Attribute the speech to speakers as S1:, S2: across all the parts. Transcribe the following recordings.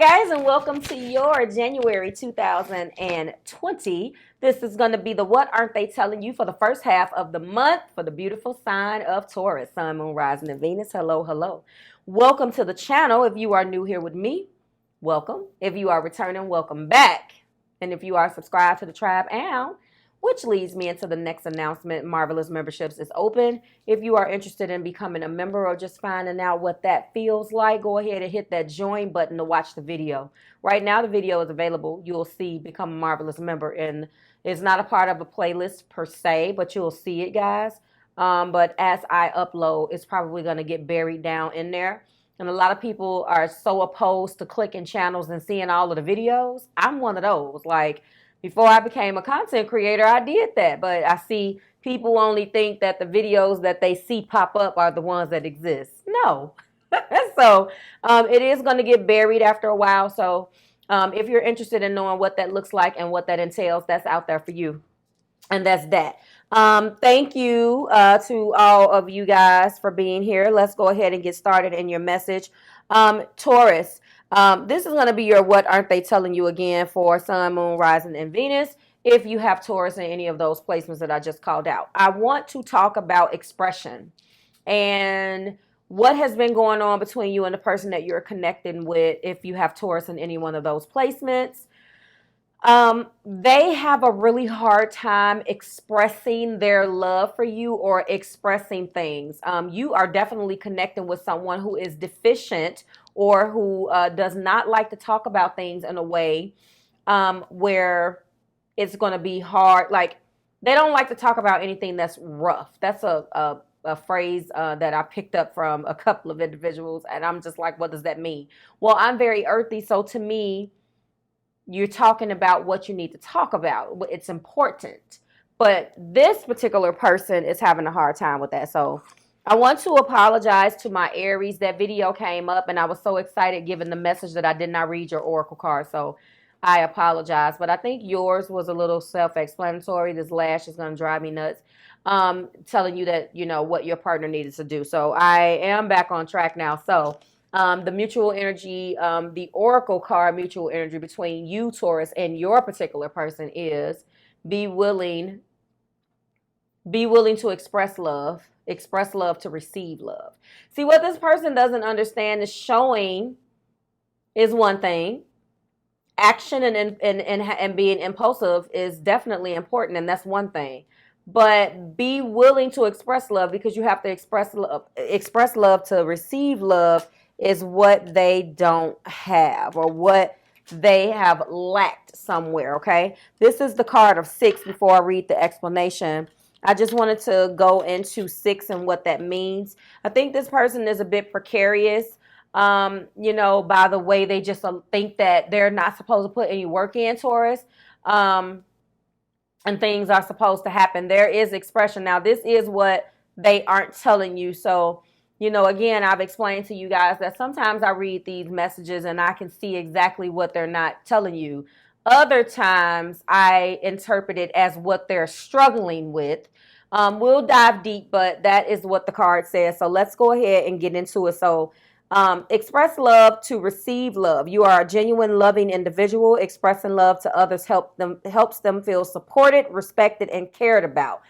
S1: guys, and welcome to your January 2020. This is going to be the What Aren't They Telling You for the first half of the month for the beautiful sign of Taurus, Sun, Moon, Rising, and Venus. Hello, hello. Welcome to the channel. If you are new here with me, welcome. If you are returning, welcome back. And if you are subscribed to the tribe, which leads me into the next announcement. Marvelous Memberships is open. If you are interested in becoming a member or just finding out what that feels like, go ahead and hit that join button to watch the video. Right now, the video is available. You'll see Become a Marvelous Member, and it's not a part of a playlist per se, but you'll see it, guys. But as I upload, it's probably going to get buried down in there. And a lot of people are so opposed to clicking channels and seeing all of the videos. I'm one of those. Like, before I became a content creator, I did that. But I see people only think that the videos that they see pop up are the ones that exist. No. So it is going to get buried after a while. So if you're interested in knowing what that looks like and what that entails, that's out there for you. And that's that. Thank you to all of you guys for being here. Let's go ahead and get started in your message. Taurus. This is going to be your What Aren't They Telling You again for Sun, Moon, Rising, and Venus. If you have Taurus in any of those placements that I just called out, I want to talk about expression and what has been going on between you and the person that you're connecting with. If you have Taurus in any one of those placements, they have a really hard time expressing their love for you or expressing things. You are definitely connecting with someone who is deficient or who does not like to talk about things in a way where it's going to be hard. Like, they don't like to talk about anything that's rough. That's a phrase that I picked up from a couple of individuals, and I'm just like, what does that mean? Well, I'm very earthy, so to me, you're talking about what you need to talk about. It's important. But this particular person is having a hard time with that. So I want to apologize to my Aries. That video came up and I was so excited given the message that I did not read your oracle card. So I apologize. But I think yours was a little self-explanatory. This lash is going to drive me nuts. Telling you that, you know, what your partner needed to do. So I am back on track now. So the mutual energy, the oracle card mutual energy between you, Taurus, and your particular person is be willing to express love to receive love. See, what this person doesn't understand is showing is one thing. Action and being impulsive is definitely important, and that's one thing. But be willing to express love, because you have to express love to receive love is what they don't have or what they have lacked somewhere, okay? This is the card of 6 before I read the explanation. I just wanted to go into 6 and what that means. I think this person is a bit precarious, you know, by the way they just think that they're not supposed to put any work in, Taurus, and things are supposed to happen. There is expression. Now, this is what they aren't telling you. So, you know, again, I've explained to you guys that sometimes I read these messages and I can see exactly what they're not telling you. Other times I interpret it as what they're struggling with. We'll dive deep, but that is what the card says. So let's go ahead and get into it. So express love to receive love. You are a genuine, loving individual. Expressing love to others helps them feel supported, respected, and cared about.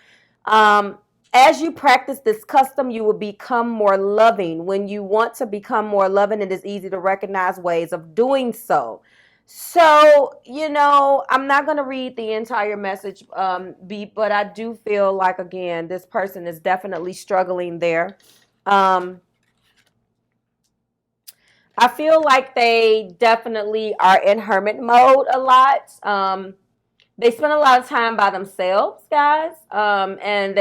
S1: As you practice this custom, you will become more loving. When you want to become more loving, it is easy to recognize ways of doing so. So, you know, I'm not going to read the entire message, but I do feel like, again, this person is definitely struggling there. I feel like they definitely are in hermit mode a lot. They spend a lot of time by themselves, guys, and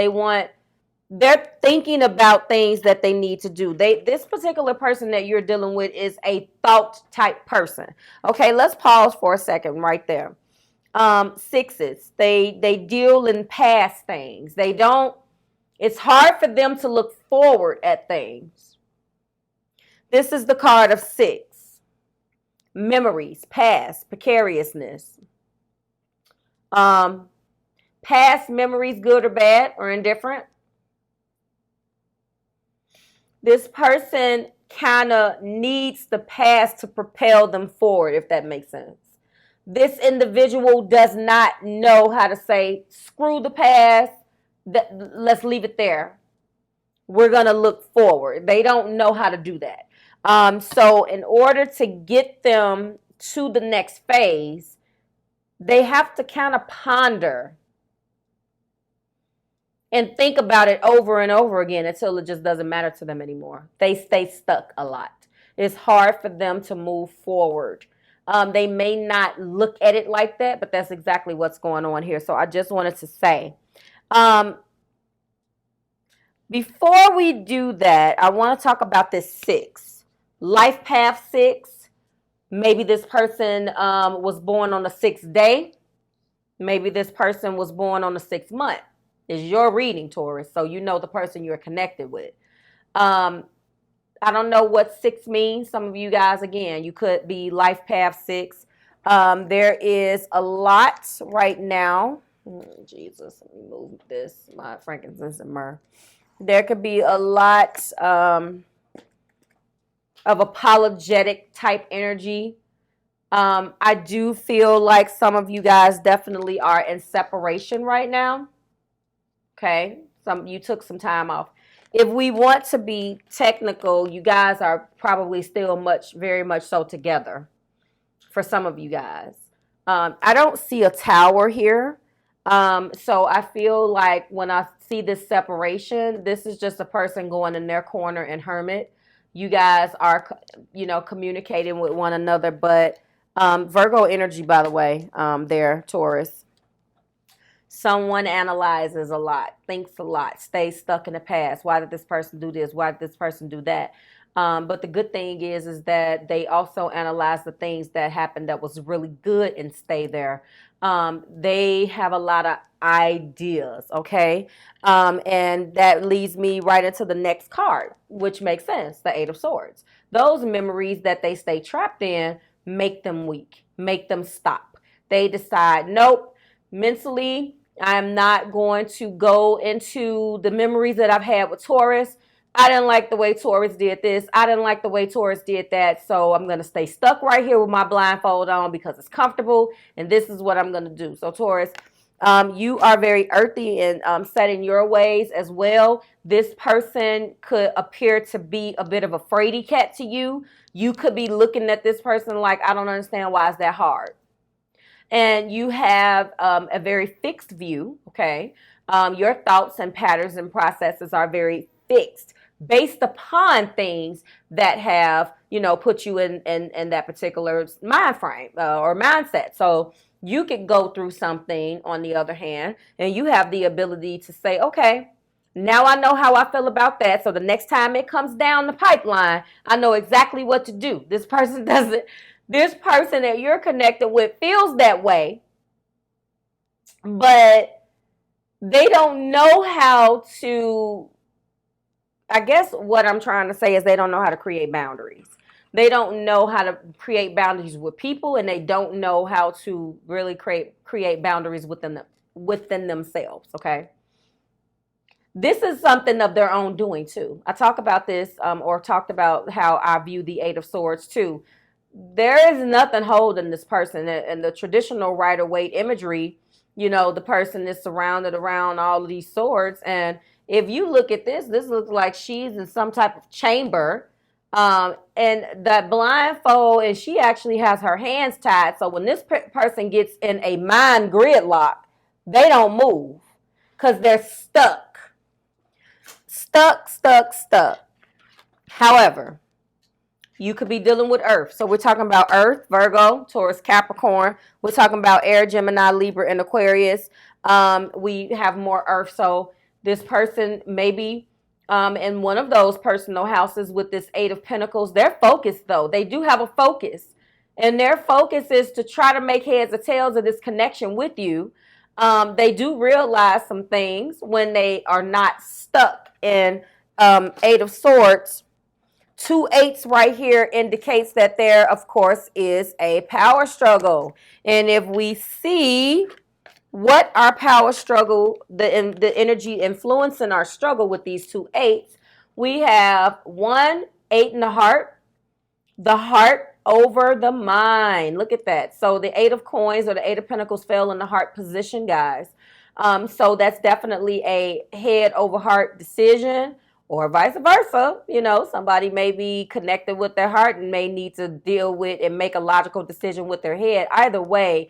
S1: they're thinking about things that they need to do. This particular person that you're dealing with is a thought type person. Okay, let's pause for a second right there. 6s, they deal in past things. It's hard for them to look forward at things. This is the card of 6. Memories, past, precariousness. Past memories, good or bad or indifferent. This person kind of needs the past to propel them forward, if that makes sense. This individual does not know how to say, screw the past, let's leave it there. We're going to look forward. They don't know how to do that. So in order to get them to the next phase, they have to kind of ponder and think about it over and over again until it just doesn't matter to them anymore. They stay stuck a lot. It's hard for them to move forward. They may not look at it like that, but that's exactly what's going on here. So I just wanted to say, before we do that, I want to talk about this 6. Life path 6. Maybe this person was born on the 6th day. Maybe this person was born on the 6th month. Is your reading, Taurus, so you know the person you're connected with. I don't know what 6 means. Some of you guys, again, you could be life path 6. There is a lot right now. Jesus, let me move this, my frankincense and myrrh. There could be a lot of apologetic type energy. I do feel like some of you guys definitely are in separation right now. Okay, you took some time off. If we want to be technical, you guys are probably still very much so together for some of you guys. I don't see a tower here. So I feel like when I see this separation, this is just a person going in their corner and hermit. You guys are, communicating with one another, but Virgo energy, by the way, there, Taurus. Someone analyzes a lot, thinks a lot, stays stuck in the past. Why did this person do this? Why did this person do that? But the good thing is that they also analyze the things that happened that was really good and stay there. They have a lot of ideas, okay? And that leads me right into the next card, which makes sense, the 8 of Swords. Those memories that they stay trapped in make them weak, make them stop. They decide, nope, mentally, I'm not going to go into the memories that I've had with Taurus. I didn't like the way Taurus did this. I didn't like the way Taurus did that. So I'm going to stay stuck right here with my blindfold on because it's comfortable. And this is what I'm going to do. So Taurus, you are very earthy in setting your ways as well. This person could appear to be a bit of a fraidy cat to you. You could be looking at this person like, I don't understand why it's that hard. And you have a very fixed view, okay? Your thoughts and patterns and processes are very fixed based upon things that have, put you in that particular mind frame or mindset. So you could go through something, on the other hand, and you have the ability to say, okay, now I know how I feel about that. So the next time it comes down the pipeline, I know exactly what to do. This person doesn't. This person that you're connected with feels that way, but they don't know how to, I guess what I'm trying to say is they don't know how to create boundaries. They don't know how to create boundaries with people, and they don't know how to really create boundaries within themselves, okay? This is something of their own doing too. I talk about this or talked about how I view the 8 of Swords too. There is nothing holding this person. And the traditional Rider-Waite imagery, the person is surrounded around all of these swords. And if you look at this looks like she's in some type of chamber. And that blindfold, and she actually has her hands tied. So when this person gets in a mind gridlock, they don't move because they're stuck. Stuck. However, you could be dealing with Earth. So we're talking about Earth, Virgo, Taurus, Capricorn. We're talking about Air, Gemini, Libra, and Aquarius. We have more Earth. So this person maybe in one of those personal houses with this 8 of Pentacles. They're focused, though. They do have a focus. And their focus is to try to make heads or tails of this connection with you. They do realize some things when they are not stuck in 8 of Swords. 2 8s right here indicates that there, of course, is a power struggle. And if we see what our power struggle, the energy influencing our struggle with these 2 8s, we have 1 8 in the heart over the mind. Look at that. So the 8 of coins or the 8 of pentacles fell in the heart position, guys. So that's definitely a head over heart decision, or vice versa. You know, somebody may be connected with their heart and may need to deal with and make a logical decision with their head. Either way,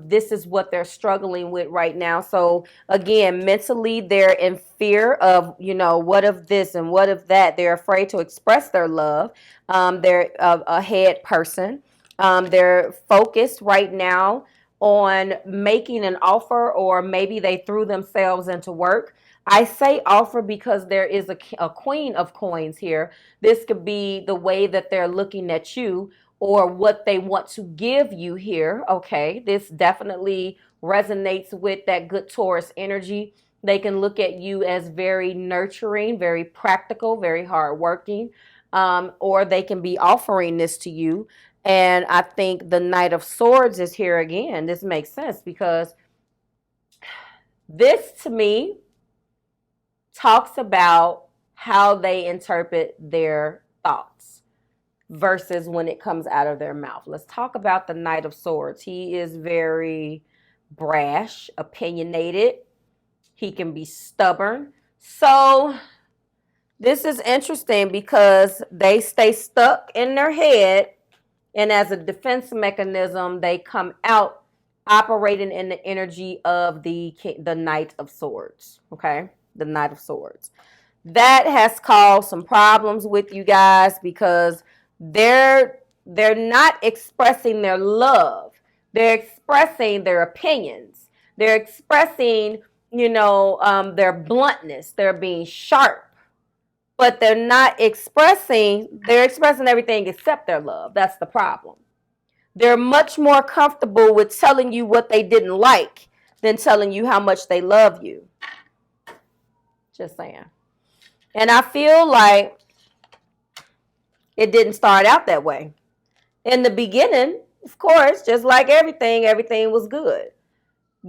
S1: this is what they're struggling with right now. So again, mentally, they're in fear of, you know, what if this and what if that. They're afraid to express their love. They're a head person. They're focused right now on making an offer, or maybe they threw themselves into work. I say offer because there is a queen of coins here. This could be the way that they're looking at you, or what they want to give you here. Okay, this definitely resonates with that good Taurus energy. They can look at you as very nurturing, very practical, very hardworking, or they can be offering this to you. And I think the Knight of Swords is here again. This makes sense because this, to me, talks about how they interpret their thoughts versus when it comes out of their mouth. Let's talk about the Knight of Swords. He is very brash, opinionated. He can be stubborn. So this is interesting because they stay stuck in their head, and as a defense mechanism, they come out operating in the energy of the Knight of Swords. Okay, the Knight of Swords. That has caused some problems with you guys because they're not expressing their love. They're expressing their opinions. They're expressing, you know, their bluntness. They're being sharp. But they're expressing everything except their love. That's the problem. They're much more comfortable with telling you what they didn't like than telling you how much they love you. Just saying. And I feel like it didn't start out that way. In the beginning, of course, just like everything was good.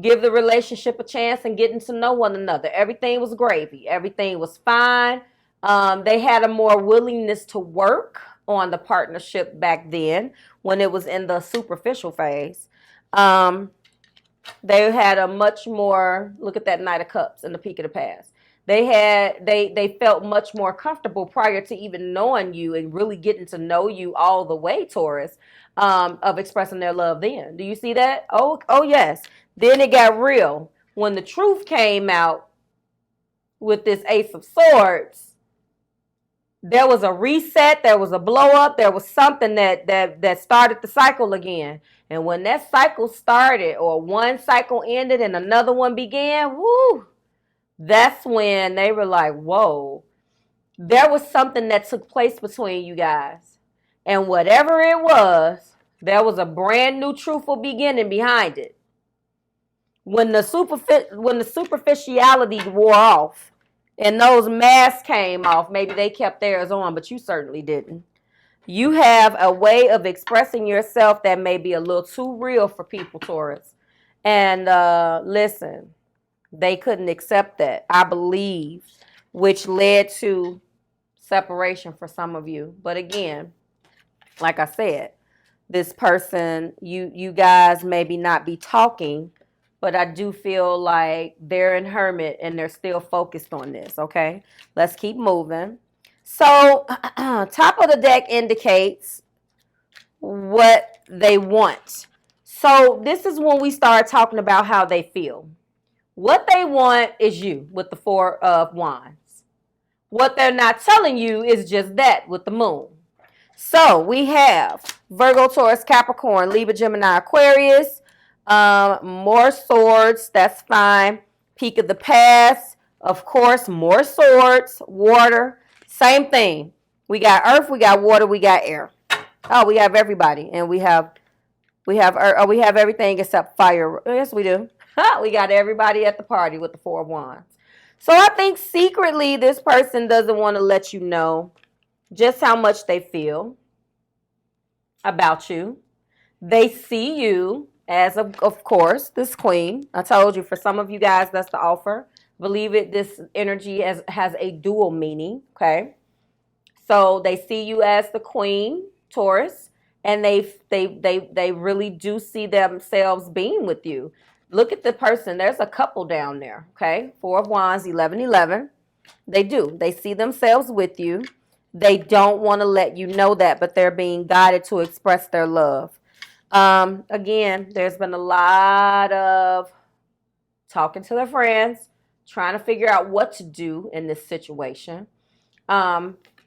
S1: Give the relationship a chance and getting to know one another. Everything was gravy. Everything was fine. They had a more willingness to work on the partnership back then when it was in the superficial phase. They had a much more, look at that Knight of Cups in the peak of the past. They felt much more comfortable prior to even knowing you and really getting to know you all the way, Taurus, of expressing their love then. Do you see that? Oh yes. Then it got real. When the truth came out with this Ace of Swords, there was a reset, there was a blow up, there was something that started the cycle again. And when that cycle started, or one cycle ended and another one began, woo, that's when they were like, whoa, there was something that took place between you guys. And whatever it was, there was a brand new truthful beginning behind it. When the superficiality wore off and those masks came off, maybe they kept theirs on, but you certainly didn't. You have a way of expressing yourself that may be a little too real for people, Taurus. And listen, they couldn't accept that, I believe, which led to separation for some of you. But again, like I said, this person, you guys maybe not be talking, but I do feel like they're in hermit and they're still focused on this, okay? Let's keep moving. So, top of the deck indicates what they want. So, this is when we start talking about how they feel. What they want is you with the Four of Wands. What they're not telling you is just that with the Moon. So, we have Virgo, Taurus, Capricorn, Libra, Gemini, Aquarius. More swords, that's fine. Peak of the past, of course, more swords, water, same thing. We got earth, we got water, we got air. Oh, we have everybody, and we have everything except fire. Yes, we do. We got everybody at the party with the Four of Wands. So I think secretly this person doesn't want to let you know just how much they feel about you. They see you as, of course, this queen. I told you, for some of you guys, that's the offer. Believe it, this energy has a dual meaning, okay? So they see you as the queen, Taurus, and they really do see themselves being with you. Look at the person. There's a couple down there, okay? 4 of Wands, 11. They do. They see themselves with you. They don't want to let you know that, but they're being guided to express their love. Again, there's been a lot of talking to their friends, trying to figure out what to do in this situation.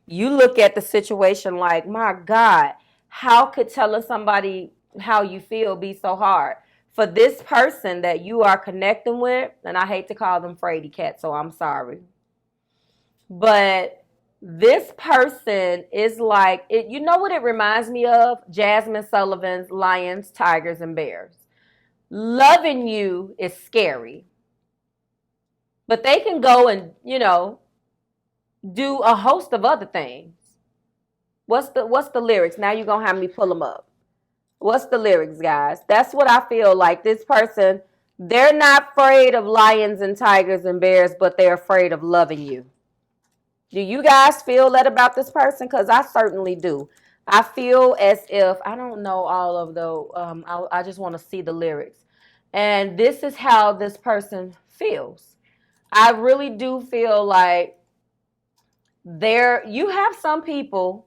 S1: You look at the situation like, my God, how could telling somebody how you feel be so hard? For this person that you are connecting with, and I hate to call them fraidy cats, so I'm sorry. But this person is like, you know what it reminds me of? Jasmine Sullivan's Lions, Tigers, and Bears. Loving you is scary. But they can go and, do a host of other things. What's the lyrics? Now you're going to have me pull them up. What's the lyrics, guys? That's what I feel like. This person, they're not afraid of lions and tigers and bears, but they're afraid of loving you. Do you guys feel that about this person? Because I certainly do. I feel as if, I don't know all of the, I just want to see the lyrics. And this is how this person feels. I really do feel like you have some people,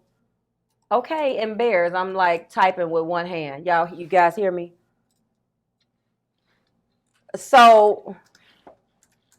S1: okay, and bears, I'm like typing with one hand. You guys hear me? So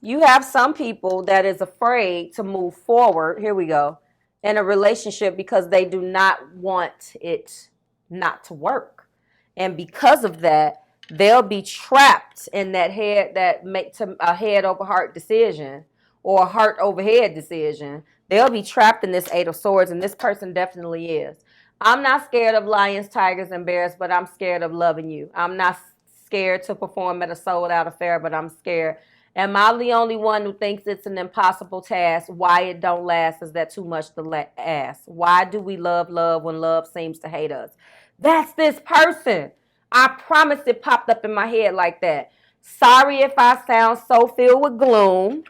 S1: you have some people that is afraid to move forward, here we go, in a relationship because they do not want it not to work. And because of that, they'll be trapped in that a head over heart decision or a heart over head decision. They'll be trapped in this 8 of Swords, and this person definitely is. I'm not scared of lions, tigers, and bears, but I'm scared of loving you. I'm not scared to perform at a sold-out affair, but I'm scared. Am I the only one who thinks it's an impossible task? Why it don't last? Is that too much to ask? Why do we love when love seems to hate us? That's this person. I promise it popped up in my head like that. Sorry if I sound so filled with gloom.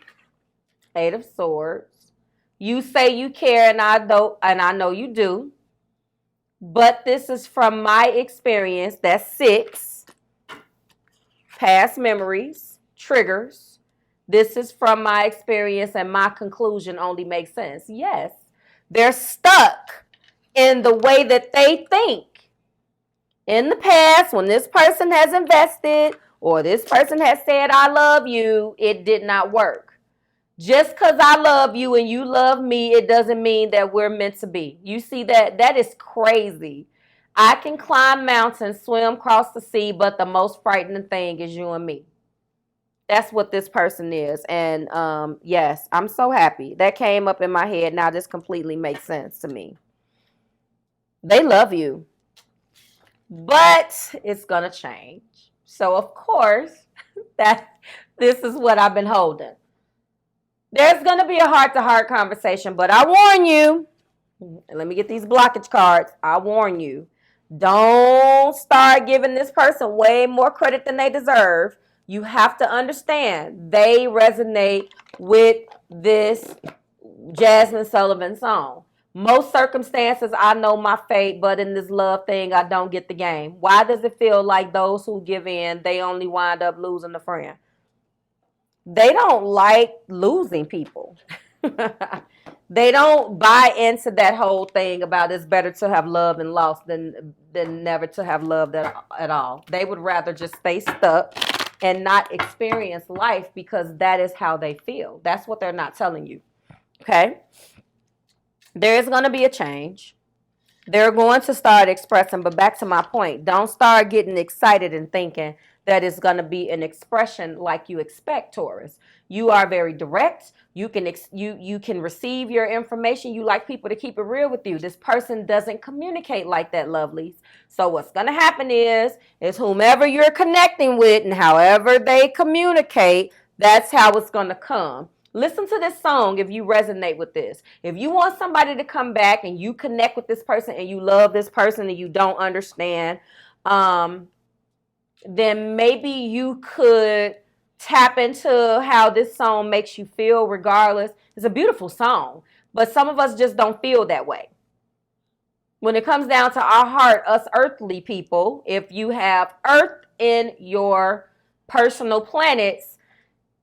S1: 8 of Swords. You say you care, and I know you do. But this is from my experience. That's 6. Past memories, triggers. This is from my experience, and my conclusion only makes sense. Yes, they're stuck in the way that they think. In the past, when this person has invested or this person has said, I love you, it did not work. Just because I love you and you love me, it doesn't mean that we're meant to be. You see that? That is crazy. I can climb mountains, swim across the sea, but the most frightening thing is you and me. That's what this person is. And yes, I'm so happy. That came up in my head. Now this completely makes sense to me. They love you, but it's going to change. So, of course, this is what I've been holding. There's going to be a heart-to-heart conversation, but I warn you, let me get these blockage cards. I warn you, don't start giving this person way more credit than they deserve. You have to understand they resonate with this Jasmine Sullivan song. Most circumstances, I know my fate, but in this love thing, I don't get the game. Why does it feel like those who give in, they only wind up losing a friend? They don't like losing people. They don't buy into that whole thing about it's better to have loved and lost than never to have loved at all. They would rather just stay stuck and not experience life because that is how they feel. That's what they're not telling you. Okay? There is going to be a change. They're going to start expressing, but back to my point, don't start getting excited and thinking that it's going to be an expression like you expect, Taurus. You are very direct. You can receive your information. You like people to keep it real with you. This person doesn't communicate like that, lovelies. So what's going to happen is whomever you're connecting with and however they communicate, that's how it's going to come. Listen to this song if you resonate with this. If you want somebody to come back and you connect with this person and you love this person and you don't understand, then maybe you could tap into how this song makes you feel regardless. It's a beautiful song, But some of us just don't feel that way. When it comes down to our heart, us earthly people, if you have earth in your personal planets,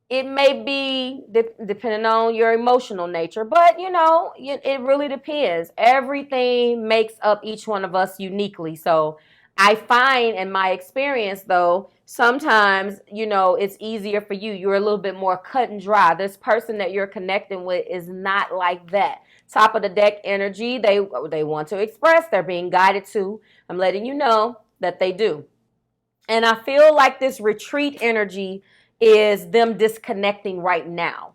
S1: it may be depending on your emotional nature, but you know, it really depends. Everything makes up each one of us uniquely. So I find in my experience though, sometimes, you know, it's easier for you. You're a little bit more cut and dry. This person that you're connecting with is not like that. Top of the deck energy, they want to express, they're being guided to. I'm letting you know that they do. And I feel like this retreat energy is them disconnecting right now.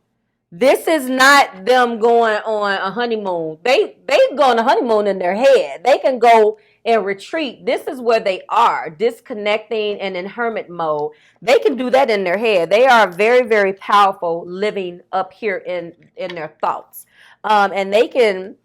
S1: This is not them going on a honeymoon. They go on a honeymoon in their head. They can go and retreat. This is where they are, disconnecting and in hermit mode. They can do that in their head. They are very, very powerful living up here in their thoughts. And they can,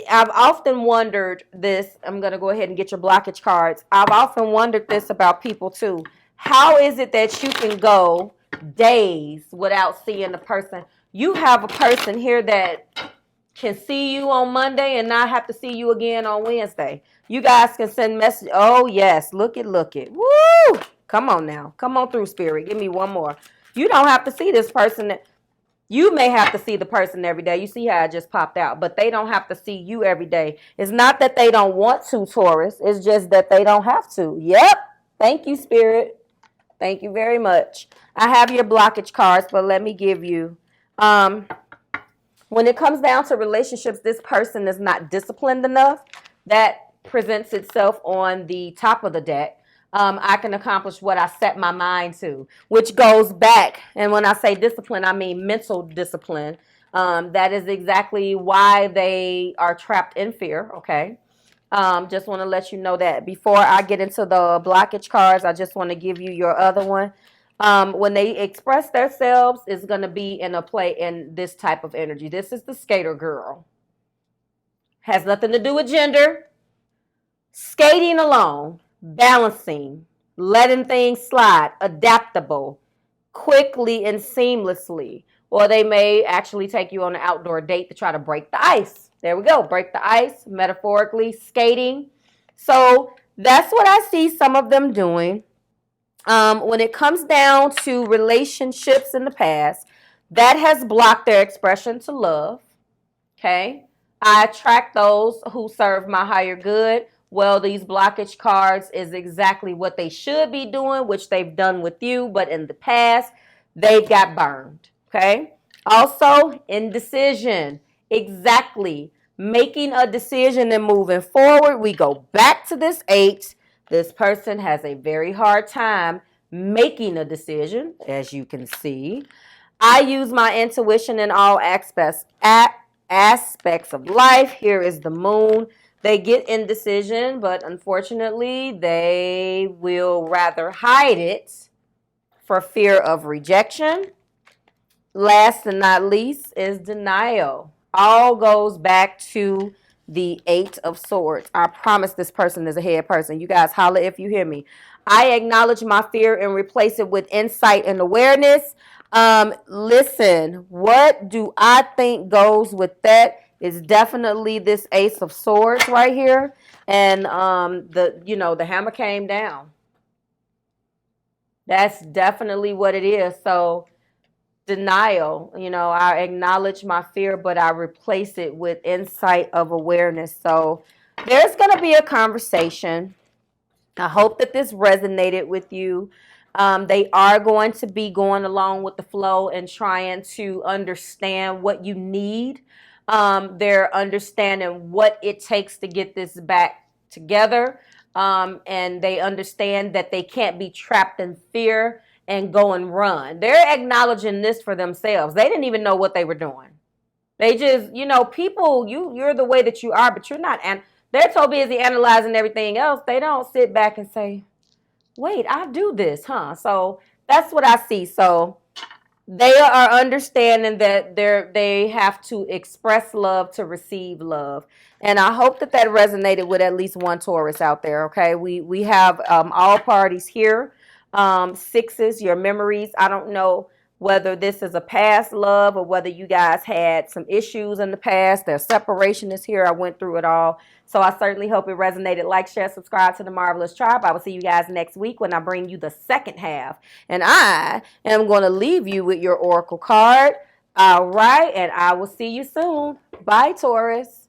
S1: I've often wondered this. I'm going to go ahead and get your blockage cards. I've often wondered this about people too. How is it that you can go days without seeing the person? You have a person here that can see you on Monday and not have to see you again on Wednesday. You guys can send messages. Oh, yes. Look it. Woo! Come on now. Come on through, Spirit. Give me one more. You don't have to see this person. You may have to see the person every day. You see how I just popped out. But they don't have to see you every day. It's not that they don't want to, Taurus. It's just that they don't have to. Yep. Thank you, Spirit. Thank you very much. I have your blockage cards, but let me give you. When it comes down to relationships, this person is not disciplined enough. That presents itself on the top of the deck. I can accomplish what I set my mind to, which goes back. And when I say discipline, I mean mental discipline. That is exactly why they are trapped in fear. Okay. Just want to let you know that. Before I get into the blockage cards, I just want to give you your other one. When they express themselves, it's going to be in a play in this type of energy. This is the skater girl. Has nothing to do with gender. Skating along, balancing, letting things slide, adaptable, quickly and seamlessly. Or they may actually take you on an outdoor date to try to break the ice. There we go. Break the ice, metaphorically, skating. So that's what I see some of them doing. When it comes down to relationships in the past, that has blocked their expression to love. Okay. I attract those who serve my higher good. Well, these blockage cards is exactly what they should be doing, which they've done with you. But in the past, they've got burned. Okay. Also, indecision. Exactly. Making a decision and moving forward. We go back to this 8. This person has a very hard time making a decision, as you can see. I use my intuition in all aspects of life. Here is the moon. They get indecision, but unfortunately, they will rather hide it for fear of rejection. Last and not least is denial. All goes back to the 8 of Swords. I promise this person is a head person. You guys holler if you hear me. I acknowledge my fear and replace it with insight and awareness. Listen, what do I think goes with that is definitely this Ace of Swords right here. And the hammer came down. That's definitely what it is. So denial, I acknowledge my fear, but I replace it with insight of awareness. So there's going to be a conversation. I hope that this resonated with you. They are going to be going along with the flow and trying to understand what you need. They're understanding what it takes to get this back together. And they understand that they can't be trapped in fear and go and run. They're acknowledging this for themselves. They didn't even know what they were doing. They just, people, you're the way that you are, but you're not. And they're so busy analyzing everything else. They don't sit back and say, wait, I do this, huh? So that's what I see. So they are understanding that they have to express love to receive love. And I hope that resonated with at least one Taurus out there, okay? We have all parties here. 6s, your memories. I don't know whether this is a past love or whether you guys had some issues in the past. Their separation is here. I went through it all. So I certainly hope it resonated. Like, share, subscribe to the Marvelous Tribe. I will see you guys next week when I bring you the second half. And I am going to leave you with your oracle card. All right. And I will see you soon. Bye, Taurus.